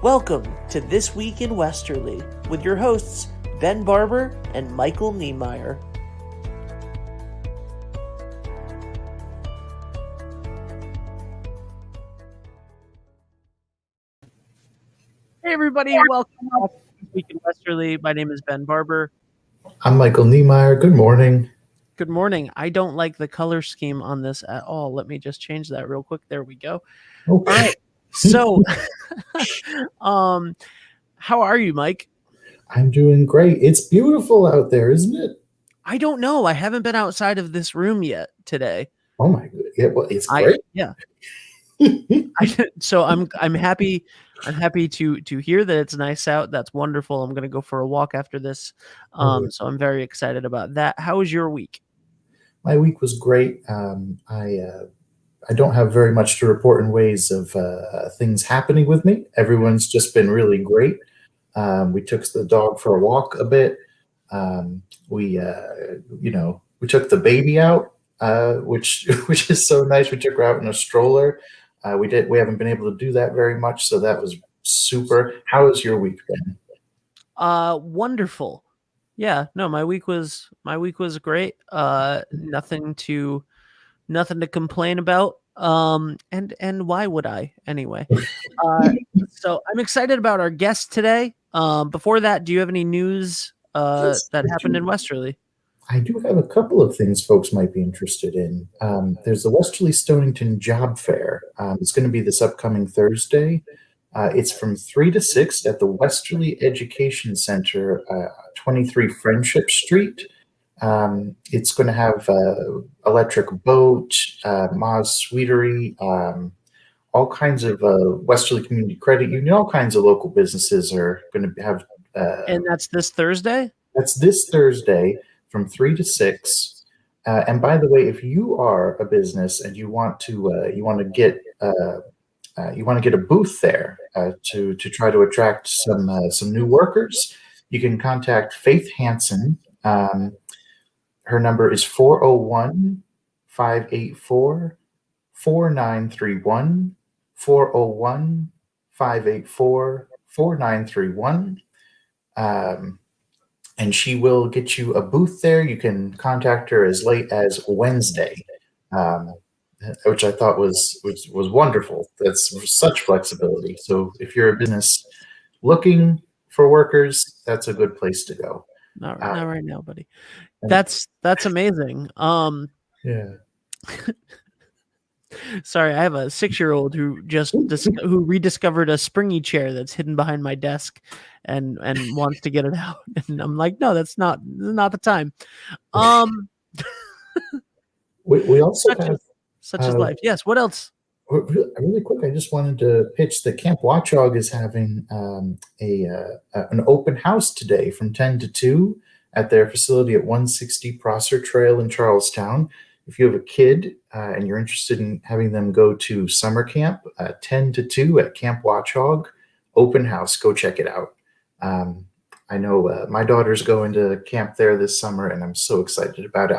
Welcome to This Week in Westerly with your hosts, Ben Barber and Michael Niemeyer. Hey everybody, welcome back to This Week in Westerly. My name is Ben Barber. I'm Michael Niemeyer. Good morning. Good morning. I don't like the color scheme on this at all. Let me just change that real quick. There we go. Okay. All right. So, how are you, Mike? I'm doing great. It's beautiful out there, isn't it? I don't know. I haven't been outside of this room yet today. Oh my god! Yeah, well, it's great. So I'm happy. I'm happy to hear that it's nice out. That's wonderful. I'm gonna go for a walk after this. So I'm very excited about that. How was your week? My week was great. I don't have very much to report in ways of things happening with me. Everyone's just been really great. We took the dog for a walk a bit. We took the baby out, which is so nice. We took her out in a stroller. We haven't been able to do that very much, so that was super. How has your week been? Wonderful. Yeah, no, my week was great. Nothing to complain about. And why would I anyway? So I'm excited about our guest today. Before that, do you have any news that happened in Westerly? I do have a couple of things folks might be interested in. There's the Westerly Stonington Job Fair. It's going to be this upcoming Thursday. It's from 3 to 6 at the Westerly Education Center, 23 Friendship Street. It's going to have electric boat, Ma's Sweetery, all kinds of Westerly Community Credit Union, all kinds of local businesses are going to have. And that's this Thursday? That's this Thursday from 3 to 6. And by the way, if you are a business and you want to get a booth there to try to attract some new workers, you can contact Faith Hansen. Her number is 401-584-4931, 401-584-4931. And she will get you a booth there. You can contact her as late as Wednesday, which I thought was wonderful. That's such flexibility. So if you're a business looking for workers, that's a good place to go. Not right now, buddy. That's amazing. Yeah. Sorry, I have a 6-year-old who who rediscovered a springy chair that's hidden behind my desk and wants to get it out. And I'm like, no, that's not the time. We also such is life. Yes. What else? Really quick, I just wanted to pitch that Camp Watchog is having an open house today from 10 to 2 at their facility at 160 Prosser Trail in Charlestown. If you have a kid and you're interested in having them go to summer camp, 10 to 2 at Camp Watchog, open house, go check it out. I know my daughter's going to camp there this summer, and I'm so excited about it.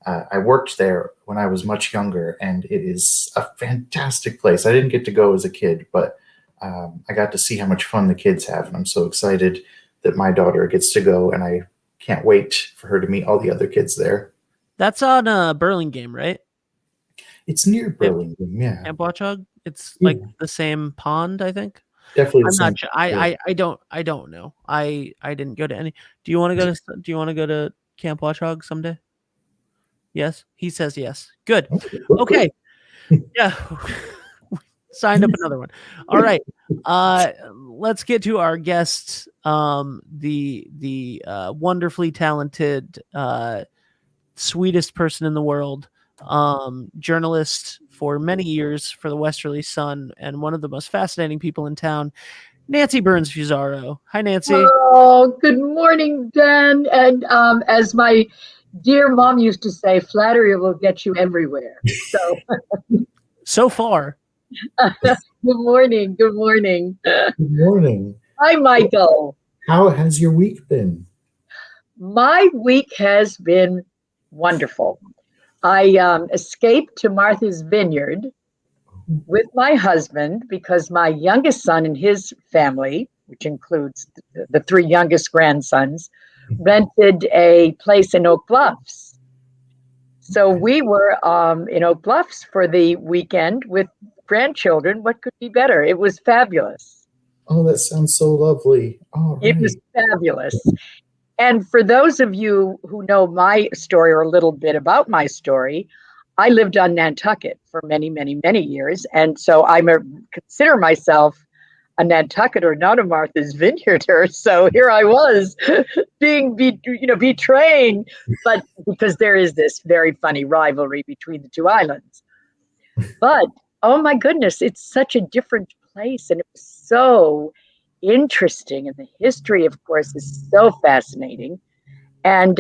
I worked there when I was much younger, and it is a fantastic place. I didn't get to go as a kid, but I got to see how much fun the kids have, and I'm so excited that my daughter gets to go, and I can't wait for her to meet all the other kids there. That's on Burlingame, right? It's near Burlingame, yeah. Camp Watchog. It's like the same pond, I think. Definitely. I'm not sure. I don't know. I didn't go to any. Do you want to go to Camp Watchog someday? Yes, he says yes. Good. Okay. Yeah. Signed up another one. All right. Let's get to our guest, the wonderfully talented, sweetest person in the world, journalist for many years for the Westerly Sun, and one of the most fascinating people in town, Nancy Burns-Fusaro. Hi, Nancy. Oh, good morning, Ben. And as my dear mom used to say, flattery will get you everywhere. So far. Good morning. Good morning. Hi, Michael. How has your week been? My week has been wonderful. I escaped to Martha's Vineyard with my husband because my youngest son and his family, which includes the three youngest grandsons, rented a place in Oak Bluffs. So we were in Oak Bluffs for the weekend with grandchildren. What could be better? It was fabulous. Oh, that sounds so lovely. All right. It was fabulous. And for those of you who know my story or a little bit about my story, I lived on Nantucket for many, many, many years. And so I consider myself a Nantucketer, not a Martha's Vineyarder. So here I was being betrayed, but because there is this very funny rivalry between the two islands. But oh my goodness, it's such a different place, and it was so interesting, and the history, of course, is so fascinating, and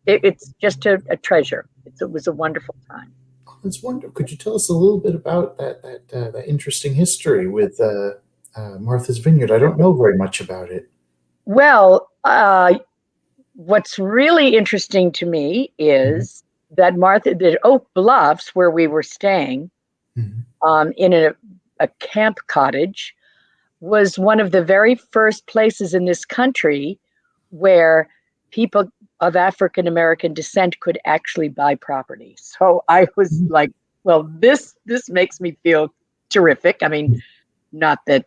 it's just a treasure. It was a wonderful time. Oh, that's wonderful. Could you tell us a little bit about that interesting history with Martha's Vineyard? I don't know very much about it. Well, what's really interesting to me is that the Oak Bluffs, where we were staying, in a camp cottage, was one of the very first places in this country where people of African American descent could actually buy property. So I was like, well, this makes me feel terrific. I mean, not that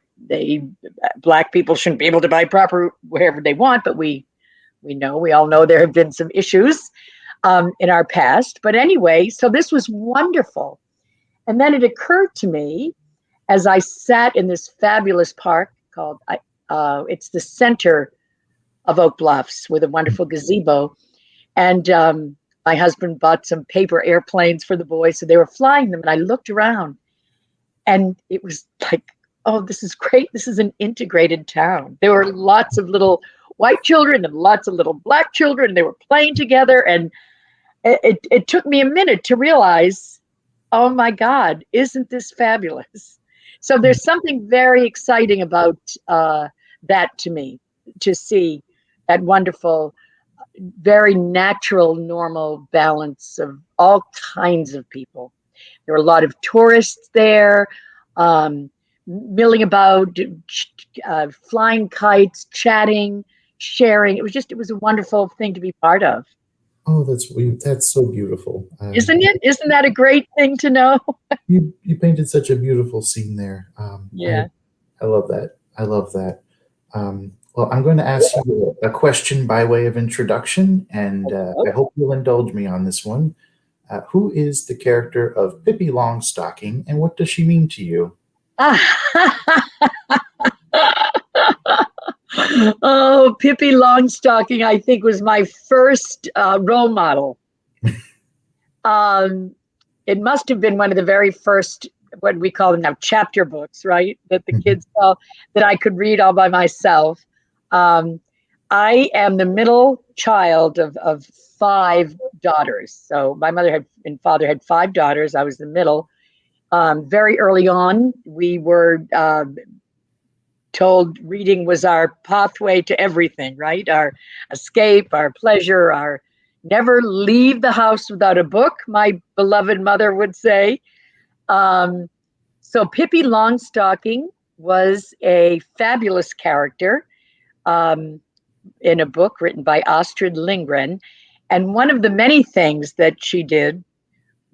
Black people shouldn't be able to buy property wherever they want, but we all know there have been some issues in our past. But anyway, so this was wonderful. And then it occurred to me as I sat in this fabulous park called, it's the center of Oak Bluffs with a wonderful gazebo. And my husband bought some paper airplanes for the boys, so they were flying them. And I looked around and it was like, oh, this is great. This is an integrated town. There were lots of little white children and lots of little Black children. And they were playing together. And it took me a minute to realize, oh my God, isn't this fabulous? So there's something very exciting about that to me, to see that wonderful, very natural, normal balance of all kinds of people. There were a lot of tourists there, milling about, flying kites, chatting, sharing. It was a wonderful thing to be part of. Oh, that's so beautiful. Isn't it? Isn't that a great thing to know? You painted such a beautiful scene there. Yeah. I love that. I love that. Well, I'm going to ask you a question by way of introduction, and I hope you'll indulge me on this one. Who is the character of Pippi Longstocking, and what does she mean to you? Oh, Pippi Longstocking, I think, was my first role model. It must have been one of the very first, what we call them now, chapter books, right? That the kids saw that I could read all by myself. I am the middle child of 5 daughters. So my mother and father had 5 daughters. I was the middle. Very early on, we were told reading was our pathway to everything, right? Our escape, our pleasure, our never leave the house without a book, my beloved mother would say. So Pippi Longstocking was a fabulous character in a book written by Astrid Lindgren. And one of the many things that she did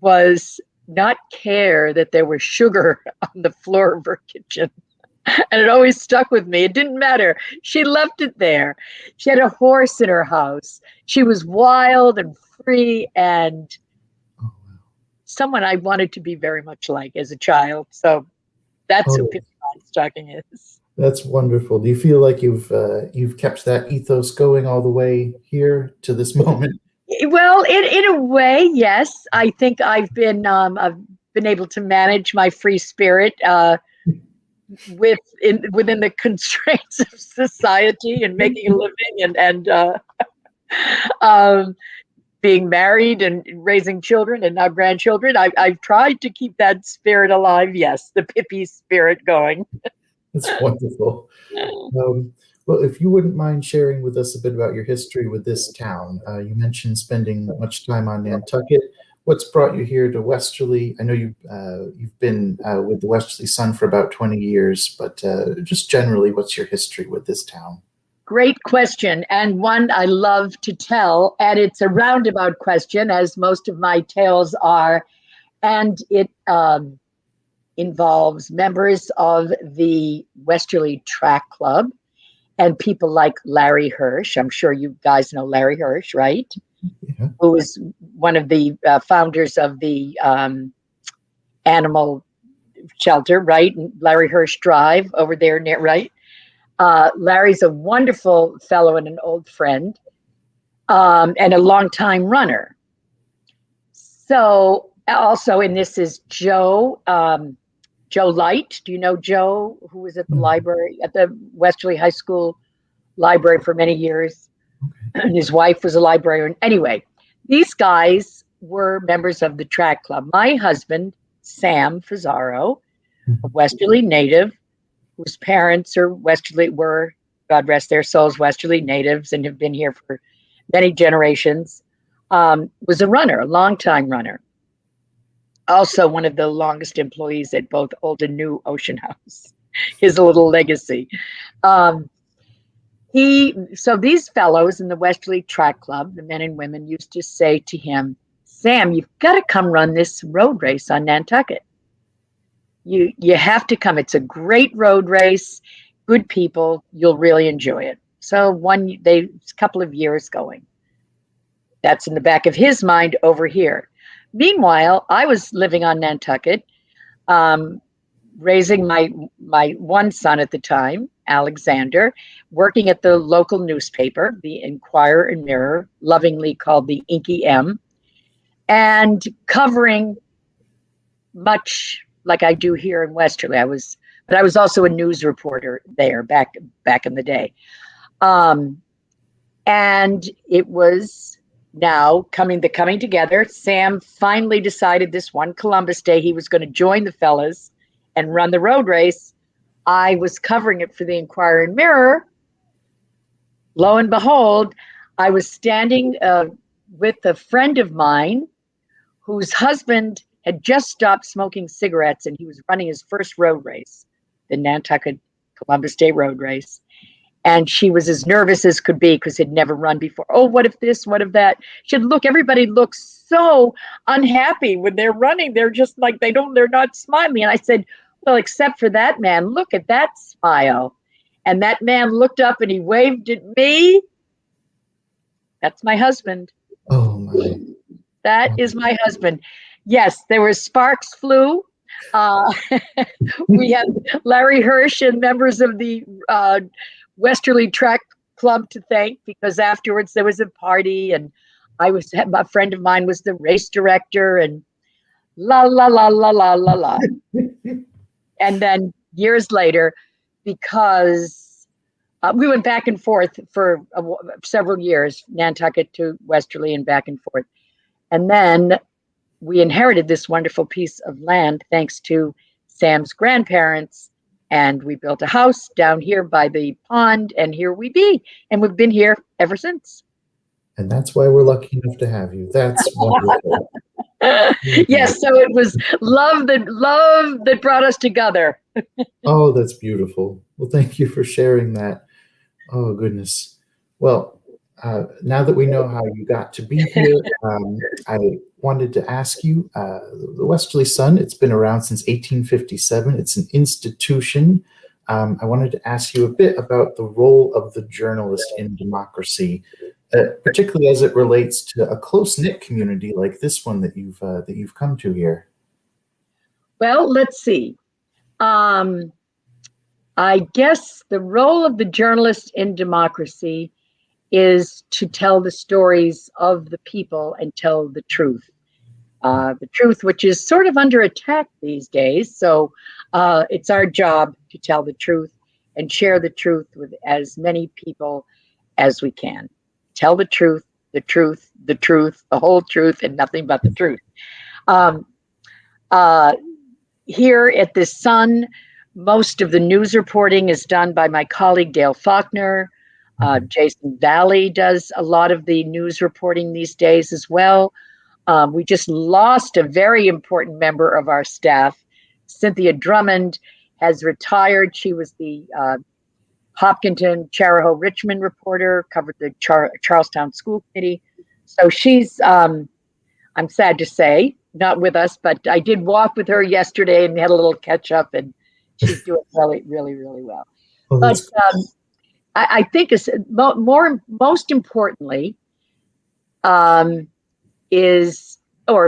was not care that there was sugar on the floor of her kitchen. And it always stuck with me. It didn't matter. She left it there. She had a horse in her house. She was wild and free and someone I wanted to be very much like as a child. So that's who Pippi Longstocking is. That's wonderful. Do you feel like you've kept that ethos going all the way here to this moment? Well, in a way, yes. I think I've been able to manage my free spirit within the constraints of society and making a living and being married and raising children and now grandchildren. I've tried to keep that spirit alive. Yes, the Pippi spirit going. That's wonderful. Well, if you wouldn't mind sharing with us a bit about your history with this town. You mentioned spending much time on Nantucket. what's brought you here to Westerly? I know you've been with the Westerly Sun for about 20 years, but just generally, what's your history with this town? Great question, and one I love to tell, and it's a roundabout question, as most of my tales are, and it involves members of the Westerly Track Club and people like Larry Hirsch. I'm sure you guys know Larry Hirsch, right? Yeah. Who is one of the founders of the animal shelter, right? Larry Hirsch Drive over there, right? Larry's a wonderful fellow and an old friend, and a longtime runner. So also, and this is Joe Light. Do you know Joe, who was at the library, at the Westerly High School library for many years? Okay. And his wife was a librarian. Anyway, these guys were members of the track club. My husband, Sam Fusaro, a Westerly native, whose parents are were, God rest their souls, Westerly natives and have been here for many generations, was a runner, a longtime runner. Also one of the longest employees at both old and new Ocean House. His little legacy. So these fellows in the Westerly Track Club, the men and women, used to say to him, Sam, you've got to come run this road race on Nantucket. You have to come. It's a great road race, good people. You'll really enjoy it. So a couple of years going. That's in the back of his mind over here. Meanwhile, I was living on Nantucket, raising my one son at the time, Alexander, working at the local newspaper, the Inquirer and Mirror, lovingly called the Inky M, and covering much like I do here in Westerly. But I was also a news reporter there back in the day. And it was now coming together. Sam finally decided this one Columbus Day he was going to join the fellas and run the road race. I was covering it for the Inquirer and Mirror. Lo and behold, I was standing with a friend of mine whose husband had just stopped smoking cigarettes, and he was running his first road race, the Nantucket Columbus Day road race. And she was as nervous as could be because he'd never run before. Oh, what if this, what if that? She said, look, everybody looks so unhappy when they're running. They're just like, they're not smiling. And I said, well, except for that man, look at that smile. And that man looked up and he waved at me. That's my husband. Oh, my. That is my husband. Yes, there were sparks flew. We had Larry Hirsch and members of the Westerly Track Club to thank, because afterwards there was a party, and a friend of mine was the race director, and la la la la la la la. And then years later, because we went back and forth for several years, Nantucket to Westerly and back and forth, and then we inherited this wonderful piece of land thanks to Sam's grandparents, and we built a house down here by the pond, and here we be, and we've been here ever since. And that's why we're lucky enough to have you. That's wonderful. Yes, so it was love that brought us together. Oh, that's beautiful. Well, thank you for sharing that. Oh, goodness. Well, now that we know how you got to be here, I wanted to ask you, the Westerly Sun, it's been around since 1857. It's an institution. I wanted to ask you a bit about the role of the journalist in democracy, particularly as it relates to a close-knit community like this one that you've come to here. Well, let's see. I guess the role of the journalist in democracy is to tell the stories of the people and tell the truth. The truth, which is sort of under attack these days. So it's our job to tell the truth and share the truth with as many people as we can. Tell the truth, the truth, the truth, the whole truth, and nothing but the truth. Here at the Sun, most of the news reporting is done by my colleague Dale Faulkner. Jason Valley does a lot of the news reporting these days as well. We just lost a very important member of our staff. Cynthia Drummond has retired. She was the Hopkinton, Charahoe, Richmond reporter, covered the Charlestown School Committee. So she's, I'm sad to say, not with us, but I did walk with her yesterday and had a little catch up, and she's doing really, really, really well. Oh, But I think most importantly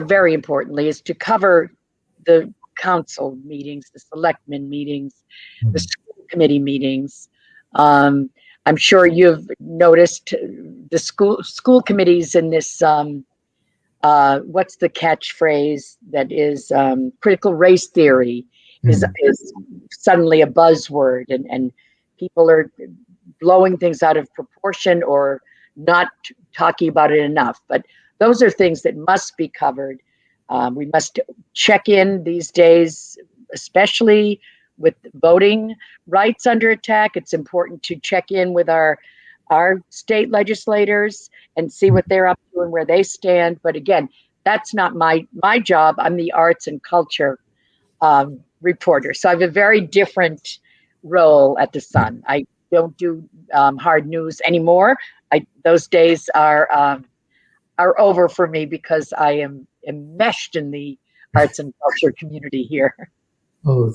very importantly, is to cover the council meetings, the selectmen meetings, the school committee meetings. I'm sure you've noticed the school committees in this, what's the catchphrase that is critical race theory is suddenly a buzzword, and people are blowing things out of proportion or not talking about it enough. But those are things that must be covered. We must check in these days, especially with voting rights under attack. It's important to check in with our state legislators and see what they're up to and where they stand. But again, that's not my job. I'm the arts and culture reporter. So I have a very different role at the Sun. I don't do hard news anymore. Those days are over for me because I am enmeshed in the arts and culture community here. Oh,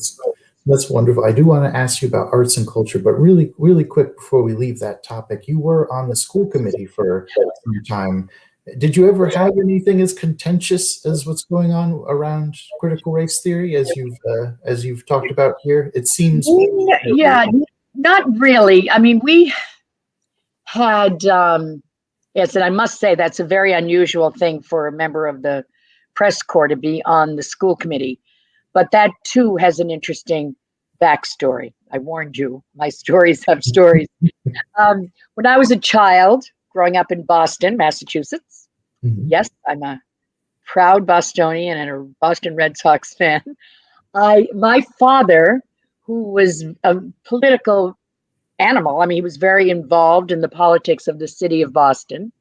that's wonderful. I do want to ask you about arts and culture, but really, really quick before we leave that topic, you were on the school committee for some time. Did you ever have anything as contentious as what's going on around critical race theory as you've talked about here? It seems. Yeah, not really. I mean, we had, yes, and I must say that's a very unusual thing for a member of the press corps to be on the school committee. But that too has an interesting backstory. I warned you, my stories have stories. When I was a child, growing up in Boston, Massachusetts, yes, I'm a proud Bostonian and a Boston Red Sox fan. My father, who was a political animal, I mean, he was very involved in the politics of the city of Boston.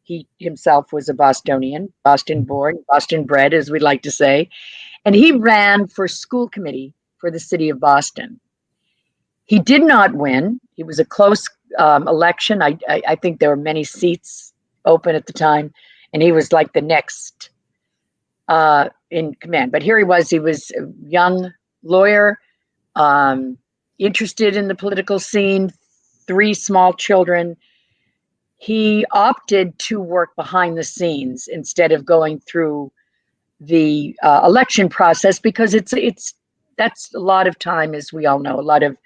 He himself was a Bostonian, Boston born, Boston bred, as we like to say. And he ran for school committee for the city of Boston. He did not win. It was a close election. I think there were many seats open at the time, and he was like the next in command. But here he was a young lawyer, interested in the political scene, 3 small children. He opted to work behind the scenes instead of going through the election process, because that's a lot of time, as we all know, a lot of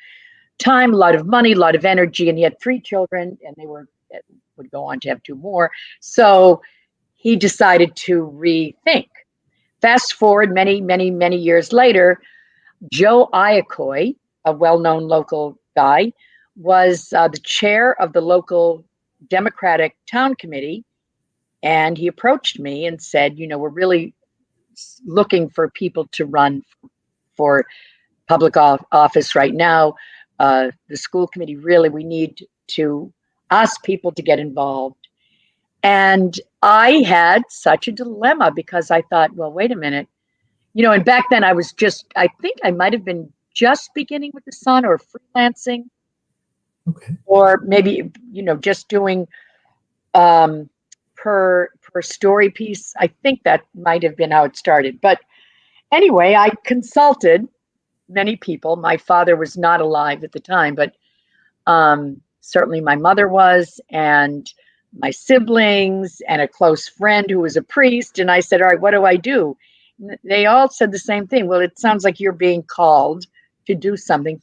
time, a lot of money, a lot of energy, and he had 3 children, and they would go on to have 2 more. So he decided to rethink. Fast forward many, many, many years later, Joe Iacocca, a well-known local guy, was the chair of the local Democratic town committee, and he approached me and said, we're really looking for people to run for public office right now. The school committee, really, we need to ask people to get involved. And I had such a dilemma because I thought, well, wait a minute. And back then I think I might have been just beginning with the Sun or freelancing. Okay. Or maybe, just doing per story piece. I think that might have been how it started. But anyway, I consulted many people. My father was not alive at the time, but certainly my mother was, and my siblings, and a close friend who was a priest. And I said, all right, what do I do? And they all said the same thing. Well, it sounds like you're being called to do something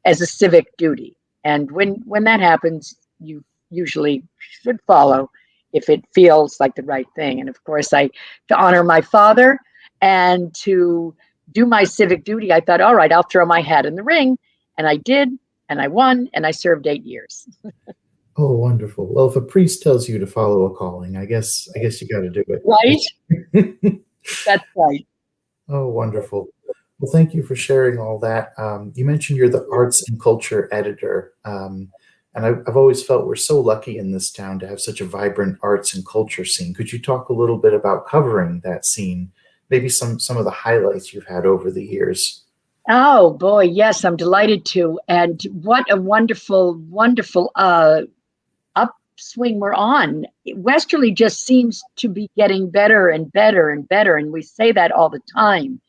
as a civic duty. And when that happens, you usually should follow if it feels like the right thing. And of course, to honor my father and to do my civic duty, I thought, all right, I'll throw my hat in the ring. And I did, and I won, and I served 8 years. Oh, wonderful. Well, if a priest tells you to follow a calling, I guess you got to do it. Right? That's right. Oh, wonderful. Well, thank you for sharing all that. You mentioned you're the arts and culture editor. And I've always felt we're so lucky in this town to have such a vibrant arts and culture scene. Could you talk a little bit about covering that scene? Maybe some of the highlights you've had over the years. Oh boy, yes, I'm delighted to. And what a wonderful, wonderful upswing we're on. Westerly just seems to be getting better and better and better. And we say that all the time.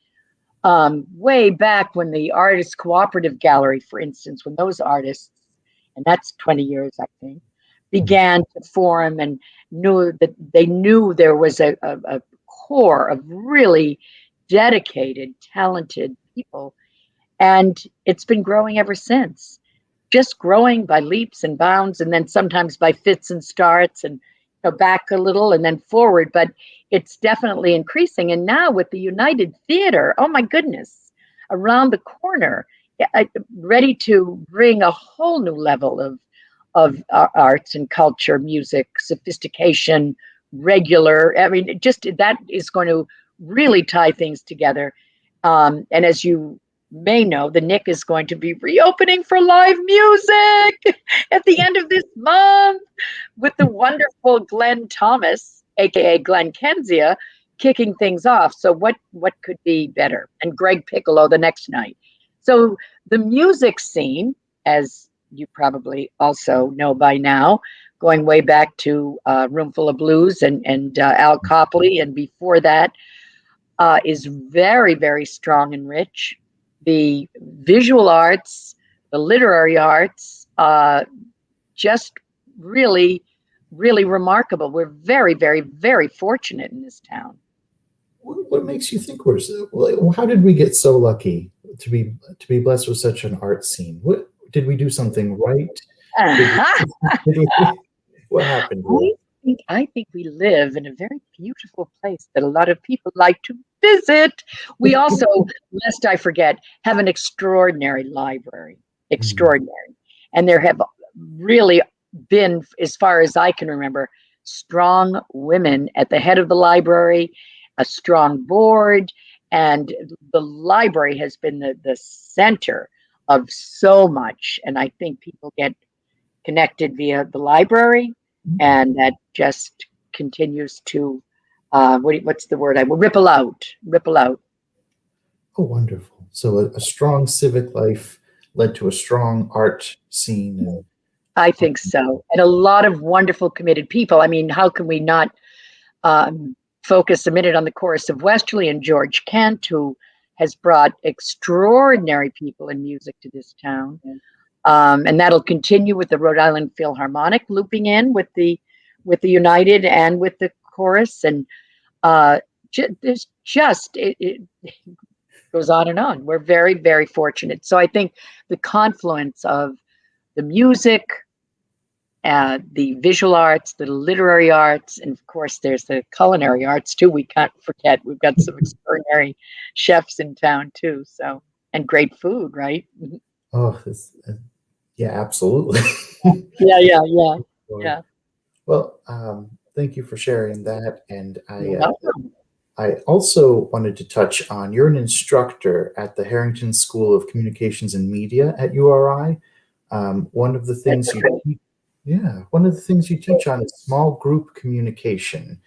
Way back when the Artists Cooperative Gallery, for instance, when those artists, and that's 20 years, I think, began to form and knew that they knew there was a core of really dedicated, talented people. And it's been growing ever since, just growing by leaps and bounds, and then sometimes by fits and starts, and back a little and then forward. But it's definitely increasing. And now with the United Theater, oh my goodness, around the corner, ready to bring a whole new level of arts and culture, music, sophistication, regular. I mean, just that is going to really tie things together. And as you may know, the Nick is going to be reopening for live music at the end of this month with the wonderful Glenn Thomas, aka Glenn Kenzia, kicking things off. So what could be better? And Greg Piccolo the next night. So the music scene, as you probably also know by now, going way back to Roomful of Blues and Al Copley, and before that, is very, very strong and rich. The visual arts, the literary arts, just really, really remarkable. We're very, very, very fortunate in this town. What makes you think we're so? Well, how did we get so lucky to be blessed with such an art scene? What did we do something right? What happened? I think we live in a very beautiful place that a lot of people like to visit. We also, lest I forget, have an extraordinary library. Extraordinary. And there have really been, as far as I can remember, strong women at the head of the library, a strong board, and the library has been the center of so much. And I think people get connected via the library, and that just continues to what's the word? I will ripple out. Oh, wonderful! So a strong civic life led to a strong art scene. I think so, and a lot of wonderful, committed people. I mean, how can we not focus a minute on the chorus of Westerly and George Kent, who has brought extraordinary people in music to this town. And that'll continue with the Rhode Island Philharmonic looping in with the United and with the chorus. And there's just, it goes on and on. We're very, very fortunate. So I think the confluence of the music, the visual arts, the literary arts, and of course there's the culinary arts too. We can't forget. We've got some extraordinary chefs in town too. So, and great food, right? Oh, yeah, absolutely. Yeah. Well, thank you for sharing that. And I also wanted to touch on, you're an instructor at the Harrington School of Communications and Media at URI. One of the things you teach on is small group communication.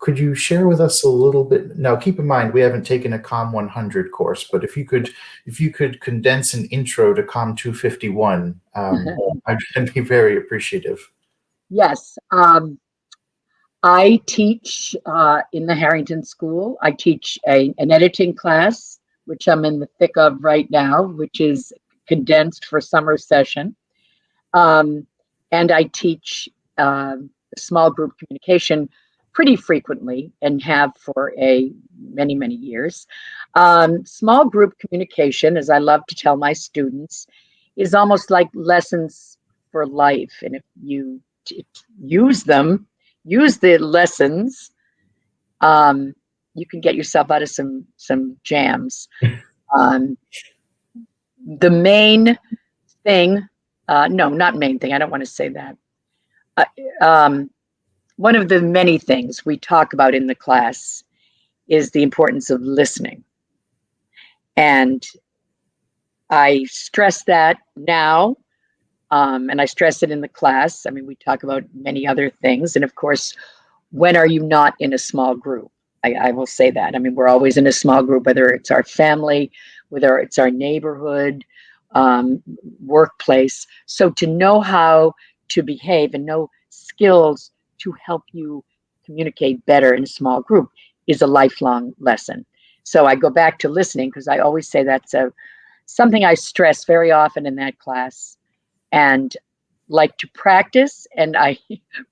Could you share with us a little bit? Now, keep in mind, we haven't taken a COM 100 course, but if you could condense an intro to COM 251, I'd be very appreciative. Yes. I teach in the Harrington School. I teach an editing class, which I'm in the thick of right now, which is condensed for summer session. And I teach small group communication pretty frequently and have for many, many years. Small group communication, as I love to tell my students, is almost like lessons for life. And if you use the lessons, you can get yourself out of some jams. The main thing, no, not main thing, I don't want to say that. One of the many things we talk about in the class is the importance of listening. And I stress that now And I stress it in the class. I mean, we talk about many other things. And of course, when are you not in a small group? I will say that. I mean, we're always in a small group, whether it's our family, whether it's our neighborhood, workplace. So to know how to behave and know skills to help you communicate better in a small group is a lifelong lesson. So I go back to listening because I always say that's something I stress very often in that class and like to practice. And I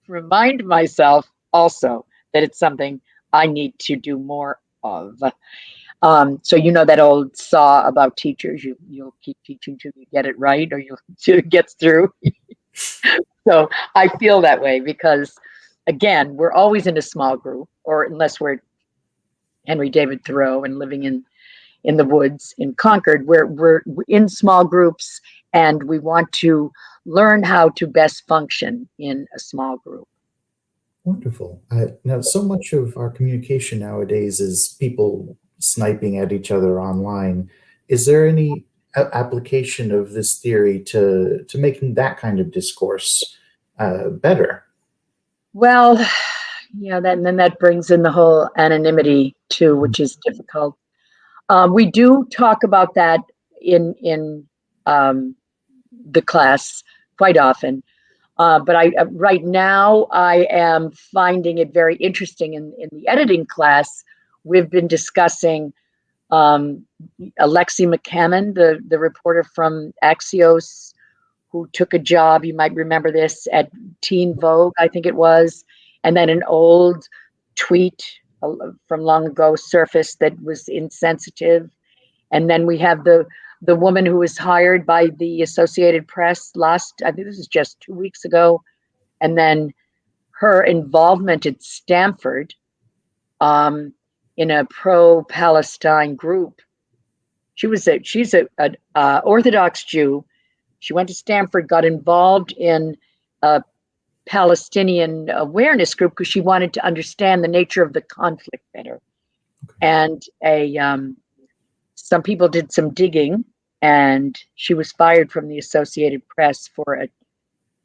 remind myself also that it's something I need to do more of. So you know that old saw about teachers, you'll keep teaching till you get it right or till it gets through. So I feel that way because, again, we're always in a small group, or unless we're Henry David Thoreau and living in the woods in Concord, we're in small groups and we want to learn how to best function in a small group. Wonderful. Now, so much of our communication nowadays is people sniping at each other online. Is there any application of this theory to making that kind of discourse better? Well, yeah, then that brings in the whole anonymity too, which is difficult. We do talk about that in the class quite often. But right now I am finding it very interesting in the editing class. We've been discussing Alexi Mccammon, the reporter from Axios, who took a job, you might remember this, at Teen Vogue, I think it was, and then an old tweet from long ago surfaced that was insensitive. And then we have the woman who was hired by the Associated Press I think this is just 2 weeks ago, and then her involvement at Stanford in a pro-Palestine group. She's an Orthodox Jew. She went to Stanford, got involved in a Palestinian awareness group because she wanted to understand the nature of the conflict better. And some people did some digging, and she was fired from the Associated Press for a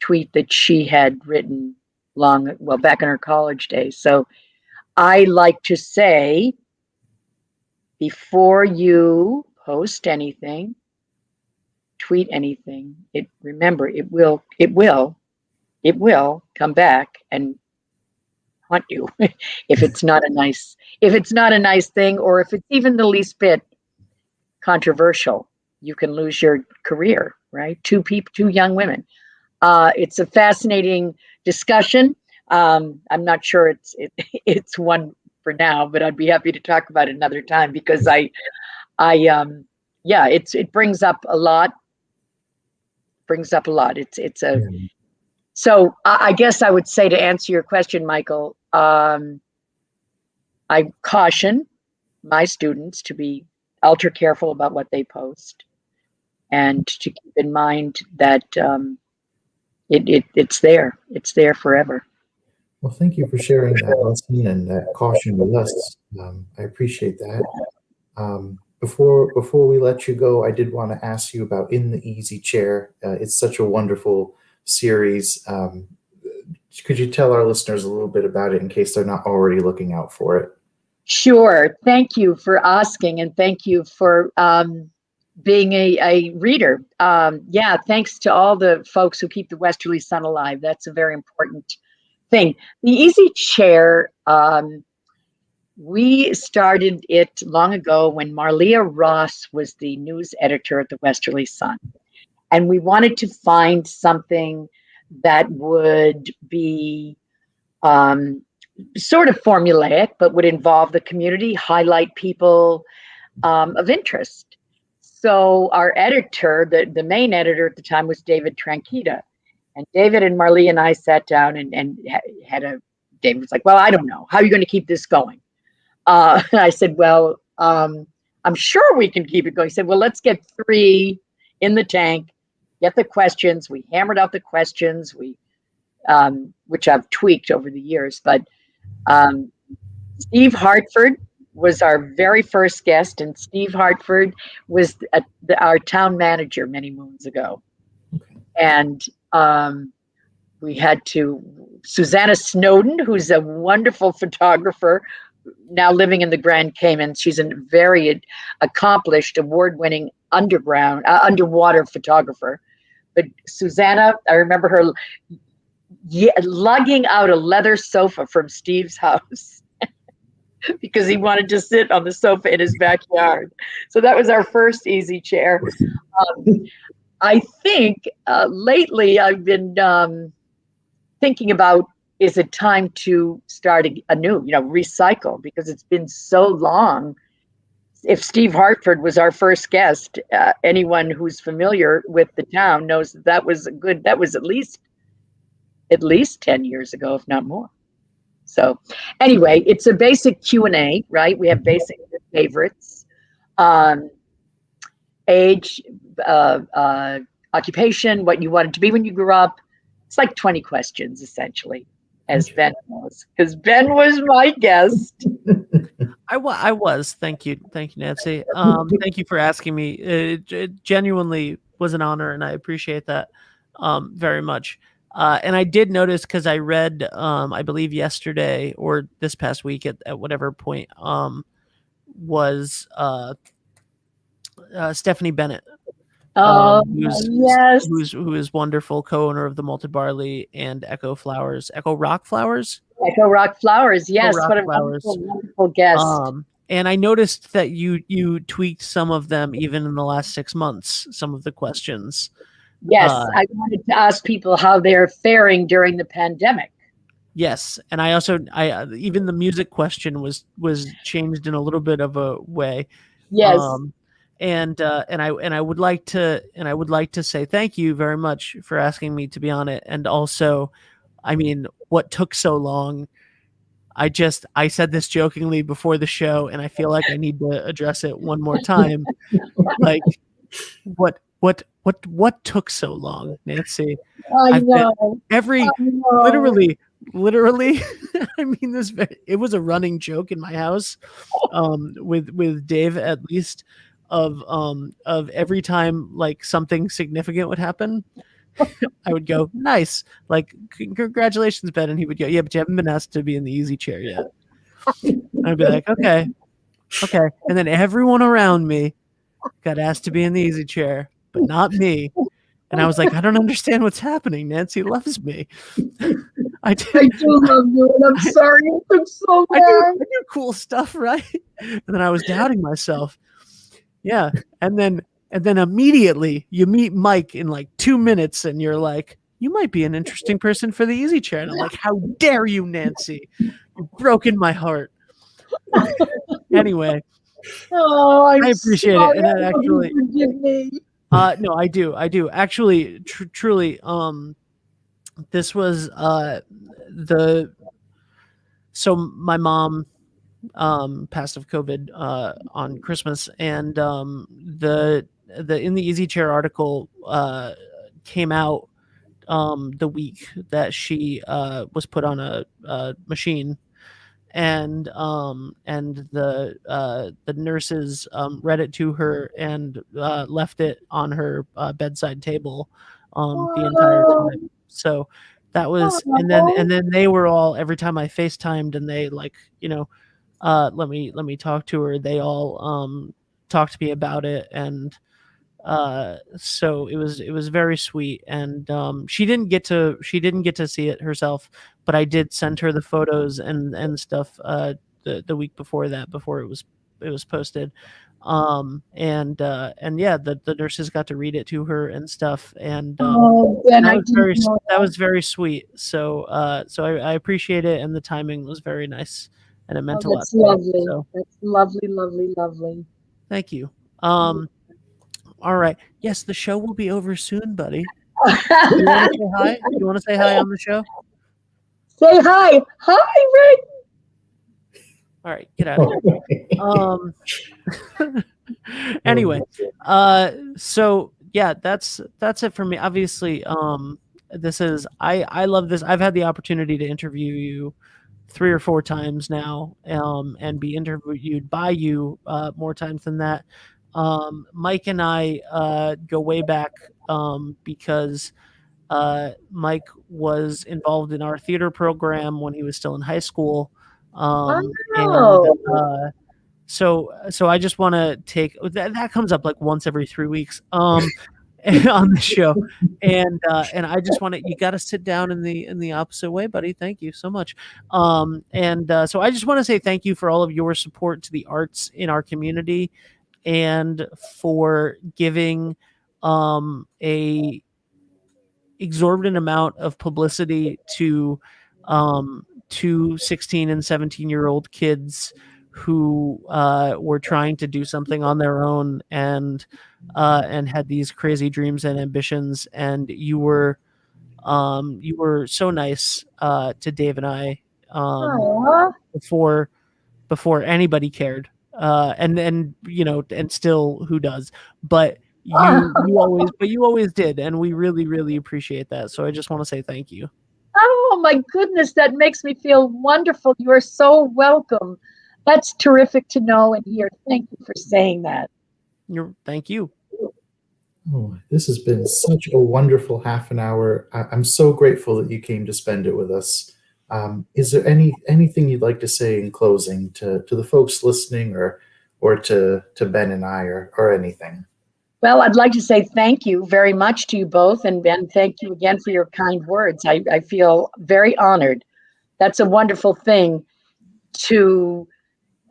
tweet that she had written back in her college days. So I like to say, before you post anything, tweet anything, remember it will come back and haunt you if it's not a nice thing, or if it's even the least bit controversial. You can lose your career, right? Two young women. It's a fascinating discussion. I'm not sure it's one for now, but I'd be happy to talk about it another time because it brings up a lot. So I guess I would say, to answer your question, Michael, I caution my students to be ultra careful about what they post, and to keep in mind that it's there forever. Well, thank you for sharing that lesson and that caution with us. I appreciate that. Before we let you go, I did want to ask you about In the Easy Chair. It's such a wonderful series. Could you tell our listeners a little bit about it in case they're not already looking out for it? Sure. Thank you for asking, and thank you for being a reader. Thanks to all the folks who keep the Westerly Sun alive. That's a very important thing. The Easy Chair, we started it long ago when Marlia Ross was the news editor at the Westerly Sun. And we wanted to find something that would be sort of formulaic, but would involve the community, highlight people of interest. So our editor, the main editor at the time, was David Tranquita. And David and Marlia and I sat down and David was like, well, I don't know. How are you going to keep this going? And I said, well, I'm sure we can keep it going. He said, well, let's get 3 in the tank, get the questions. We hammered out the questions, which I've tweaked over the years. But Steve Hartford was our very first guest, and Steve Hartford was our town manager many moons ago. Okay. And we had to, Susanna Snowden, who's a wonderful photographer, now living in the Grand Cayman. She's a very accomplished, award-winning underwater photographer. But Susanna, I remember her lugging out a leather sofa from Steve's house because he wanted to sit on the sofa in his backyard. So that was our first easy chair. I think lately I've been thinking about, is it time to start anew, recycle, because it's been so long. If Steve Hartford was our first guest, anyone who's familiar with the town knows that was at least 10 years ago, if not more. So anyway, it's a basic Q&A, right? We have basic favorites, age, occupation, what you wanted to be when you grew up. It's like 20 questions, essentially, as Ben knows, because Ben was my guest. I was. Thank you, Nancy. Thank you for asking me. It genuinely was an honor, and I appreciate that very much. And I did notice, because I read, I believe yesterday or this past week at whatever point, was Stephanie Bennett. Yes. Who is wonderful, co-owner of the Malted Barley and Echo Rock Flowers. Echo Rock Flowers, yes. Rock what a Flowers. wonderful guest. And I noticed that you tweaked some of them even in the last 6 months, some of the questions. Yes, I wanted to ask people how they're faring during the pandemic. Yes, and I even the music question was changed in a little bit of a way. Yes. And I would like to say thank you very much for asking me to be on it. And also, I mean, what took so long? I said this jokingly before the show, and I feel like I need to address it one more time. Like, what took so long, Nancy? I know. Literally, I mean this. It was a running joke in my house, with Dave at least, of every time like something significant would happen, I would go, nice, like congratulations, Ben, and he would go, yeah, but you haven't been asked to be in the easy chair yet. I'd be like, okay, and then everyone around me got asked to be in the easy chair, but not me. And I was like, I don't understand what's happening. Nancy loves me. I do love you, and I'm sorry it took so long. I do cool stuff, right? And then I was doubting myself. Yeah, and then immediately you meet Mike in like 2 minutes, and you're like, you might be an interesting person for the easy chair. And I'm like, how dare you, Nancy? You've broken my heart. Anyway, I appreciate it, and that actually. Forgive me. No, I do. Actually, truly, this was so my mom passed of COVID on Christmas, and the in the Easy Chair article came out the week that she was put on a machine, and the nurses read it to her and left it on her bedside table the entire time. So that was, and then they were all, every time I FaceTimed and they like, let me talk to her, they all talked to me about it, and so it was very sweet. And she didn't get to see it herself, but I did send her the photos and stuff the week before that, before it was posted. And yeah, the nurses got to read it to her and stuff, and that was very sweet. So I appreciate it, and the timing was very nice, and it meant a lot. That's lovely. So. That's lovely. Thank you. All right. Yes, the show will be over soon, buddy. You want to say hi? You want to say hi on the show? Say hi. Hi, Rick. All right, get out of here. Anyway, so yeah, that's it for me. Obviously, this is I love this. I've had the opportunity to interview you 3 or 4 times now, and be interviewed by you more times than that. Mike and I go way back because Mike was involved in our theater program when he was still in high school. And so I just want to take that comes up like once every 3 weeks on the show, and I just want to, you got to sit down in the opposite way, buddy. Thank you so much. So I just want to say thank you for all of your support to the arts in our community, and for giving a exorbitant amount of publicity to 16 and 17-year-old kids who were trying to do something on their own, and had these crazy dreams and ambitions. And you were so nice to Dave and I before anybody cared, and and still, who does? But you always did, and we really, really appreciate that. So I just want to say thank you. Oh my goodness, that makes me feel wonderful. You are so welcome. That's terrific to know and hear. Thank you for saying that. Thank you. Oh, this has been such a wonderful half an hour. I'm so grateful that you came to spend it with us. Is there anything you'd like to say in closing to the folks listening, or to Ben and I, or anything? Well, I'd like to say thank you very much to you both. And Ben, thank you again for your kind words. I feel very honored. That's a wonderful thing, to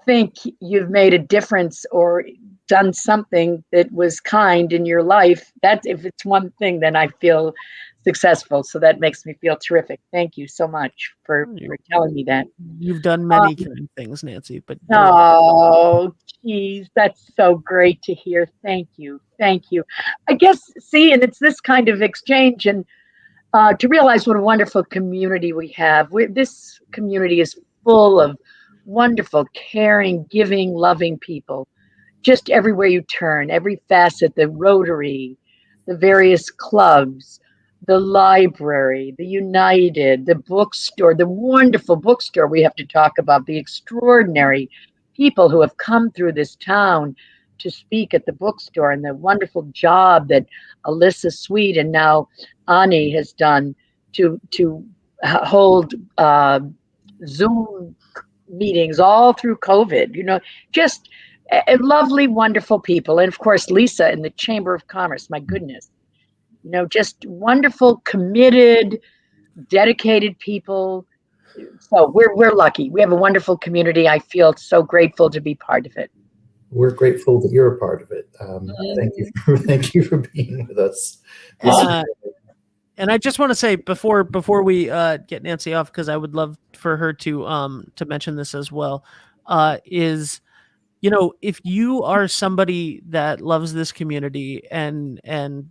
think you've made a difference or done something that was kind in your life. That, if it's one thing, then I feel successful. So that makes me feel terrific. Thank you so much for telling me that. You've done many kind things, Nancy, but oh, geez, that's so great to hear. Thank you. Thank you. I guess, see, and it's this kind of exchange, and to realize what a wonderful community we have. This community is full of wonderful, caring, giving, loving people, just everywhere you turn, every facet, the Rotary, the various clubs, the library, the United, the bookstore, the wonderful bookstore we have to talk about, the extraordinary people who have come through this town to speak at the bookstore, and the wonderful job that Alyssa Sweet and now Ani has done to hold Zoom meetings all through COVID, just lovely, wonderful people. And of course, Lisa in the Chamber of Commerce, my goodness, just wonderful, committed, dedicated people. So we're lucky. We have a wonderful community. I feel so grateful to be part of it. We're grateful that you're a part of it. Thank you for being with us. And I just want to say before we get Nancy off, because I would love for her to mention this as well, is, if you are somebody that loves this community and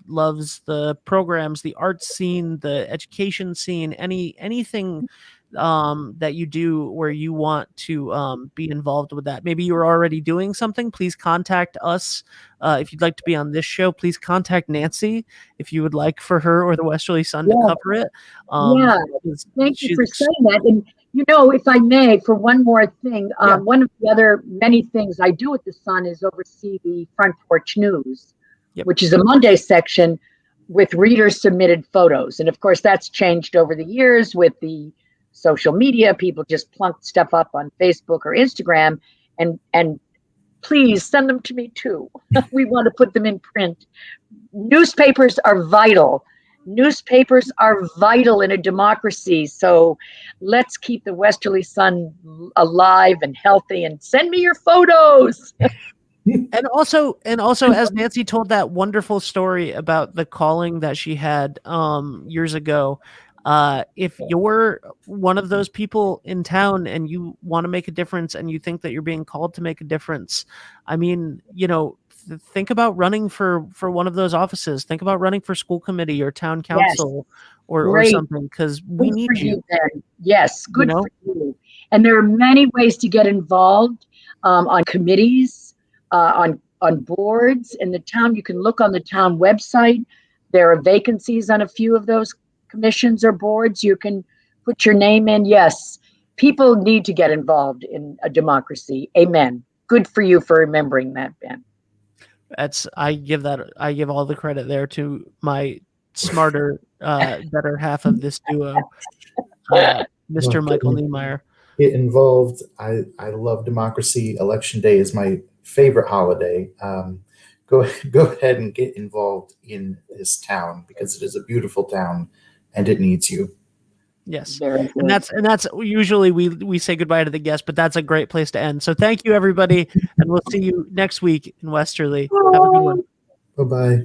loves the programs, the art scene, the education scene, anything that you do where you want to be involved with that, maybe you're already doing something, please contact us. If you'd like to be on this show, please contact Nancy if you would like for her or the Westerly Sun to cover it. Thank you for saying that. And if I may, for one more thing, one of the other many things I do at the Sun is oversee the Front Porch News, which is a Monday section with reader-submitted photos. And of course, that's changed over the years with the social media. People just plunk stuff up on Facebook or Instagram, and please send them to me too. We want to put them in print. Newspapers are vital. Newspapers are vital in a democracy. So let's keep the Westerly Sun alive and healthy, and send me your photos. And also, as Nancy told that wonderful story about the calling that she had years ago, if you're one of those people in town and you want to make a difference and you think that you're being called to make a difference, I mean, think about running for one of those offices. Think about running for school committee or town council or something, because we need you. Yes, good for you. And there are many ways to get involved on committees, on boards in the town. You can look on the town website. There are vacancies on a few of those commissions or boards. You can put your name in. Yes, people need to get involved in a democracy. Amen. Good for you for remembering that, Ben. I give all the credit there to my smarter, better half of this duo, Mr. Michael Niemeyer. It involved. I love democracy. Election day is my favorite holiday. Go ahead and get involved in this town because it is a beautiful town and it needs you. Yes, and that's usually we say goodbye to the guest, but that's a great place to end. So thank you, everybody, and we'll see you next week in Westerly. Have a good one. Bye-bye.